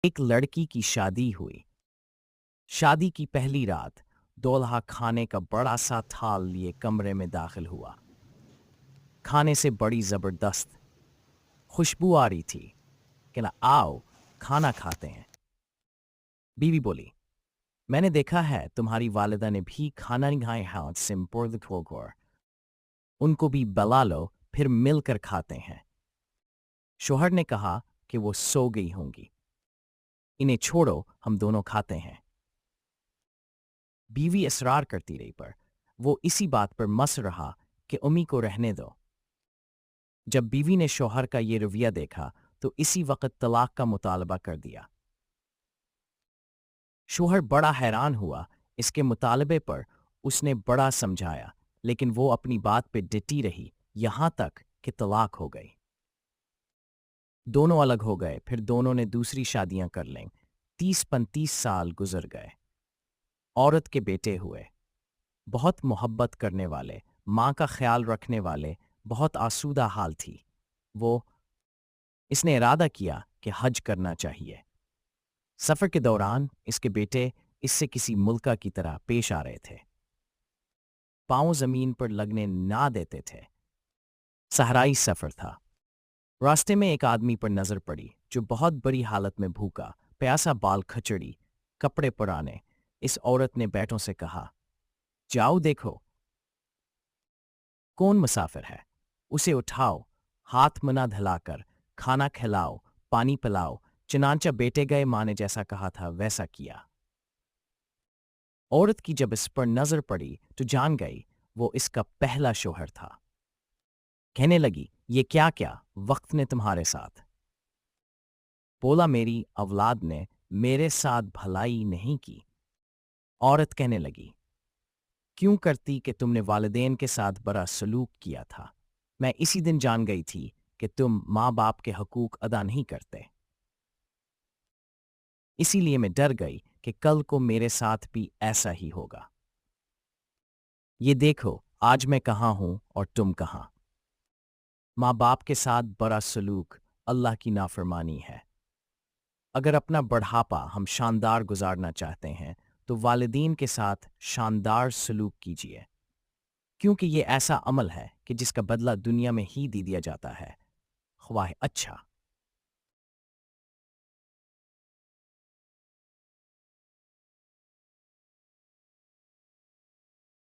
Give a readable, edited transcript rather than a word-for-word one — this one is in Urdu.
ایک لڑکی کی شادی ہوئی۔ شادی کی پہلی رات دولہا کھانے کا بڑا سا تھال لیے کمرے میں داخل ہوا۔ کھانے سے بڑی زبردست خوشبو آ رہی تھی کہ نہ آؤ کھانا کھاتے ہیں۔ بیوی بولی، میں نے دیکھا ہے تمہاری والدہ نے بھی کھانا نہیں کھایا ہاتھ سے گور، ان کو بھی بلا لو پھر مل کر کھاتے ہیں۔ شوہر نے کہا کہ وہ سو گئی ہوں گی، انہیں چھوڑو ہم دونوں کھاتے ہیں۔ بیوی اصرار کرتی رہی پر وہ اسی بات پر مس رہا کہ امی کو رہنے دو۔ جب بیوی نے شوہر کا یہ رویہ دیکھا تو اسی وقت طلاق کا مطالبہ کر دیا۔ شوہر بڑا حیران ہوا، اس کے مطالبے پر اس نے بڑا سمجھایا لیکن وہ اپنی بات پہ ڈٹی رہی یہاں تک کہ طلاق ہو گئی۔ دونوں الگ ہو گئے، پھر دونوں نے دوسری شادیاں کر لیں۔ 30-35 سال گزر گئے۔ عورت کے بیٹے ہوئے، بہت محبت کرنے والے، ماں کا خیال رکھنے والے، بہت آسودہ حال تھی۔ اس نے ارادہ کیا کہ حج کرنا چاہیے۔ سفر کے دوران اس کے بیٹے اس سے کسی ملکہ کی طرح پیش آ رہے تھے، پاؤں زمین پر لگنے نہ دیتے تھے۔ صحرائی سفر تھا۔ راستے میں ایک آدمی پر نظر پڑی جو بہت بری حالت میں بھوکا پیاسا، بال کھچڑی، کپڑے پرانے۔ اس عورت نے بیٹوں سے کہا، جاؤ دیکھو کون مسافر ہے، اسے اٹھاؤ، ہاتھ منہ دھلا کر کھانا کھلاؤ، پانی پلاؤ۔ چنانچہ بیٹے گئے، ماں نے جیسا کہا تھا ویسا کیا۔ عورت کی جب اس پر نظر پڑی تو جان گئی وہ اس کا پہلا شوہر تھا۔ کہنے لگی، یہ کیا کیا وقت نے تمہارے ساتھ؟ بولا، میری اولاد نے میرے ساتھ بھلائی نہیں کی۔ عورت کہنے لگی، کیوں کرتی کہ تم نے والدین کے ساتھ برا سلوک کیا تھا۔ میں اسی دن جان گئی تھی کہ تم ماں باپ کے حقوق ادا نہیں کرتے، اسی لیے میں ڈر گئی کہ کل کو میرے ساتھ بھی ایسا ہی ہوگا۔ یہ دیکھو آج میں کہاں ہوں اور تم کہاں۔ ماں باپ کے ساتھ برا سلوک اللہ کی نافرمانی ہے۔ اگر اپنا بڑھاپا ہم شاندار گزارنا چاہتے ہیں تو والدین کے ساتھ شاندار سلوک کیجیے، کیونکہ یہ ایسا عمل ہے کہ جس کا بدلہ دنیا میں ہی دیا جاتا ہے، خواہ اچھا